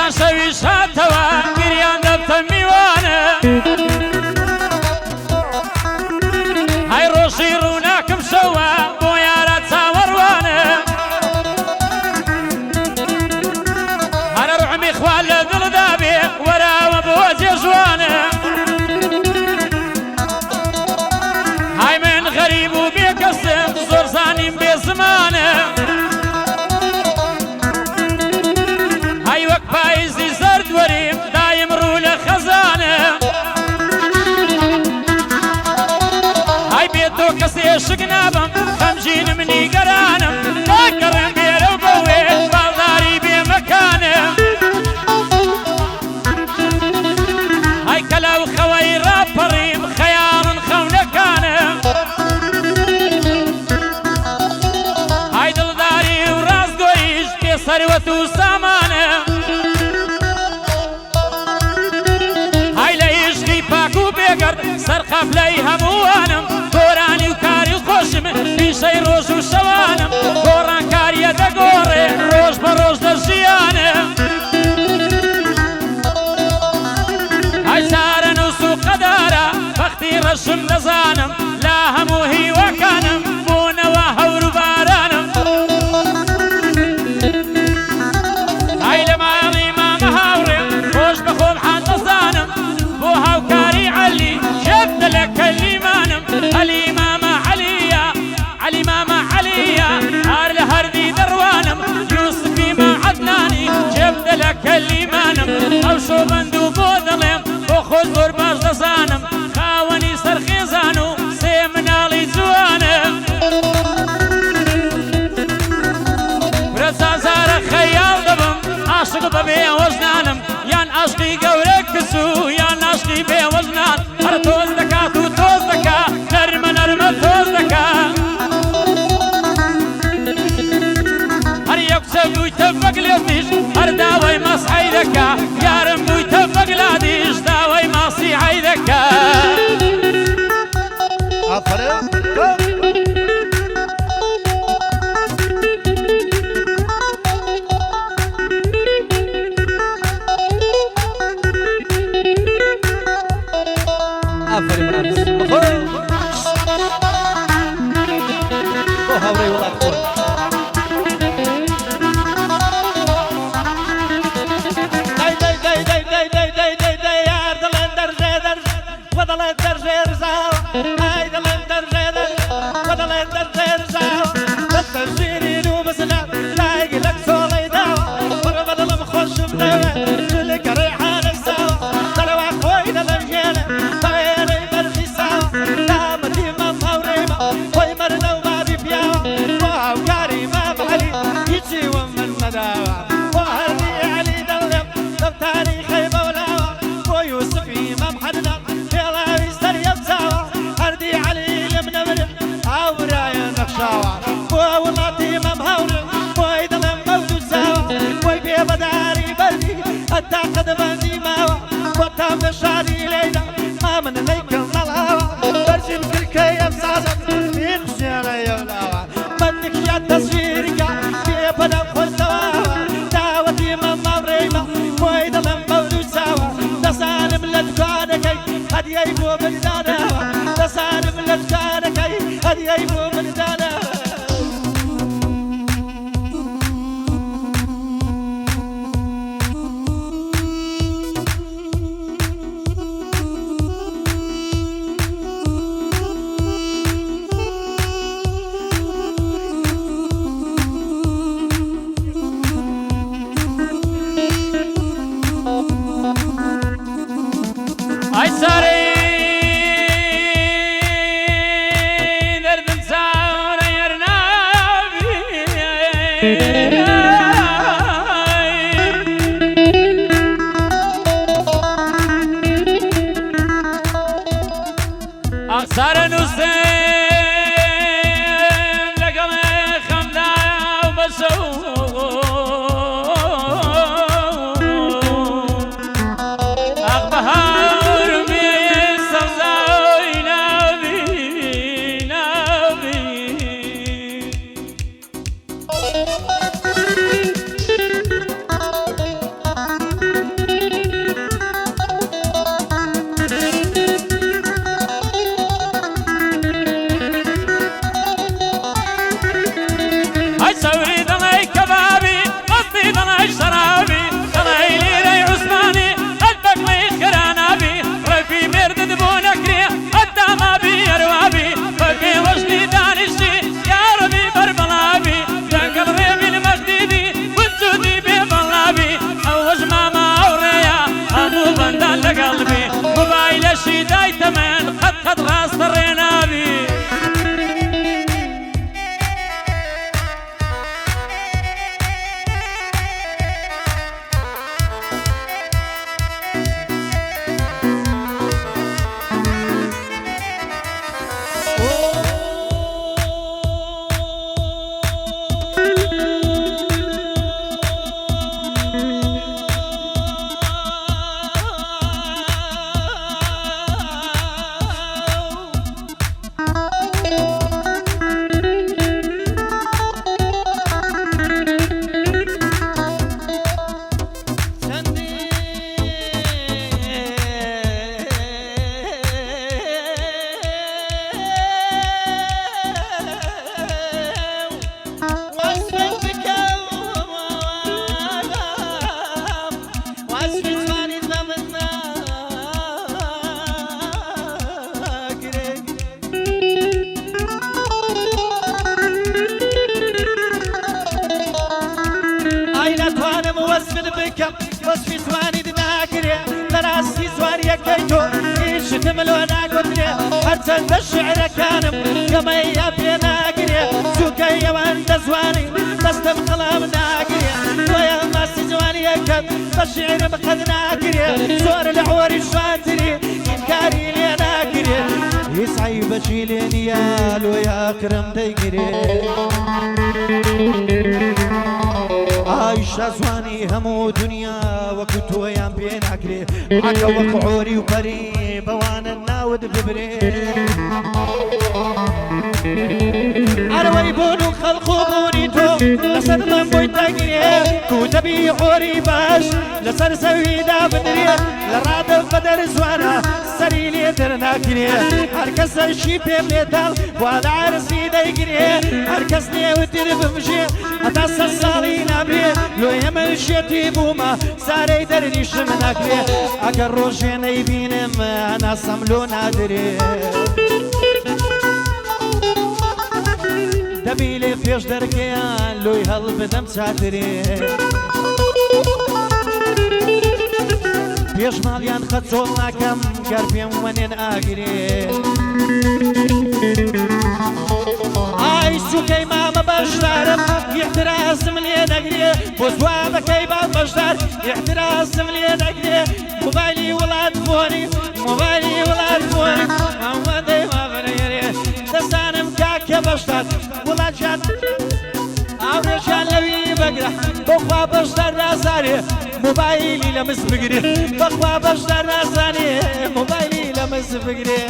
پاشەویش هاتەوە گریان دەبتە میوانە های ڕۆژی ڕووناکم شەوە بۆ یارە چاوەڕوانە هەرە ڕحمی خوا لە دڵدا بێ وەراوە بۆ جێژوانە های من غەریب و بێکەسم زۆر زانیم بێ زمانە های وەک پاییزی زەرد وەریم دایم ڕوو لە خەزانە های بێت تۆ کەسێ شک نابم خەمگینم نیگەرانم ناگەڕێم بێرە و بەوێ باڵداری بێمەکانە های کەلاو خەوەی ڕاپەڕیم خەیاڵن خەونەکانە های دڵداری و ڕاستگۆیش بێ سەروەت و سامانە های لە عیشقی پاک و بێگەرد سەرقەفلەی هەمووانم گۆرانی و کاری خۆشم پیشەی ڕۆژ و شەوانم گۆڕانکاریە دەگۆڕێ ڕۆژ بە ڕۆژ لە ژیانە های چارە نووس و قەدارە بەختی ڕەشم دەزانم لا هەموو هیوەکانم بوونەوە هەور و بارانم های لە ماڵی مامە هاوڕێم خۆش بە خۆم حال دەزانم بۆ هاوکاری عەلی شێبدە لە کەلیمانم عەلی مامە عەلیە عەلی مامە عەلیە هەر لە هەردی دەڕوانم یوسفی مە عەدنانی شێبدە لە کەلیمانم ئەو شۆبەند و بۆ دەڵێم بۆ خۆش زۆر باش دەزانم خاوەنی سەرخێزان و سێ مناڵی جوانە برە زازارە خەیاڵ دەبم عاشق بەبێ وەژنانم یان عاشقی گەورە کچ و یان عاشقی بێ وەژنان هەر تۆز دەکات و تۆز دەکا نەرمە نەرمە تۆز دەکا هەر یەکچە بوویتە بەگلێتیش هەر داوای مەسحەی دەکا یارم بوویتە بەگلادیش داوای ماسی عەی دەکا ئافرین ئافرین مناس بۆ هاوڕێی وڵات خۆن یار دەڵێن دەرژێ دەرژ وە دەڵێن دەرژێ ڕزاوە ئای دەڵێن دەرژێ دەرژ وە دەڵێن دەرژێ ڕزاوە دەستە ژیرین و بزنە لایگی لەک سۆڵەی داوە وەرە بە دڵم خۆشم دەوێ جلەکە ڕێحانە ساوە دەرەوا خۆی دەدەژێنە بەوێنەی بەرخی ساوە دامەتی مەم هەوڕێمە خۆی مەرنە و بابی پیاوە بۆ هاوکاری مام عەلی هیچی وە من نەداوە بۆ هەردی عەلی دەڵێم دەفتاری خەی مەولاوە بۆ یوسفی مەم حەدنا پێڵاوی سەریەم چاوە هەردی عەلی لێم نەبرن هاورایە نەخشاوە بۆ وڵاتی مەم هەورێ بۆی دەڵێم بەود و چاوە بۆی بێبەداری بەردی هەتا قەدەبەندی ماوە بۆ تام لە شاری لێیدا مامن لەیکەم نەڵاوە بەرجم کلکەی ئەم سازم این شێڵە یەولاوە بەندێکیان تەسویرکە بێبەدەم خۆشەواوە داوەتی مەم هەوڕێمە بۆی دەڵێم بەود و چاوە دەزانم لە دوکانەکەی هەدیەی بۆ من داناوە دەزانم لە دوکانەکەی هەدیەی بۆ من داناوە ئای سارەی دەردم چا وەسفت بکەم وەسفی جوانی ناگرێ لەڕاستی جوانیەکەی تۆ هیچتم لۆ ناگوترێ هەرچەندە شعرەکانم گەمەیە پێ ناگرێ چووکەی ئەوەندە جوانی دەستم قەڵەم ناگرێ تۆیە ماسی جوانیەکەت بە شعرم قەت ناگرێ زۆر لە حوەری شوانتری ئینکاری لێ ناگرێ هیچ عیبەشی لێ نییە لۆی ئاکرم دەیگرێ عایشە جوانی هەموو دنیا وەکو تۆیان پێ ناکرێ ئەکە وەک عۆری و پەری بەوانە ناوت ببرێ ئەرەوەی بۆن و خەڵق و بوونی تۆ لەسەر من بۆی دەگرێ کو دەبی عۆری باش لەسەر زەویدا بدرێ لە ڕادە بەدەر جوانە سەری لێ دەرناکرێ هەرکەس ئەشی پێم لێداڵ وا لە عەرزی دەیگرێ هەرکەس نێوتر بمژێ هەتا سەد ساڵی نابرێ لۆیە من شێتی بوومە سارەی دەرنیشم ناکرێ ئەگەر ڕۆژێ نەیبینم ناسەم لۆ نادرێ دەبی لێ پێش دەرکەیان لۆی هەڵ بدەم چاترێ پێش ماڵیان خەچۆڵ ناکەم گەر پێم وەنێن ئاگرێ ئای سووکەی مامە بەشدارم ئیحتراسم لێ دەگرێ بۆ زوابەکەی با بەشدار ئیحتراسم لێ دەگرێ موبایلی وڵات فۆنی موبایلی وڵات فۆنی ئەوەندەی وابنێرێ دەزانم کاکە بەشدار وڵاتیان ئاورێشان لەوی بەگرە بۆخوا بەشدار نازانێ موبایلی لە مس بگرێ بەخوا بەشدار نازانێ موبایلی لە مس بگرێ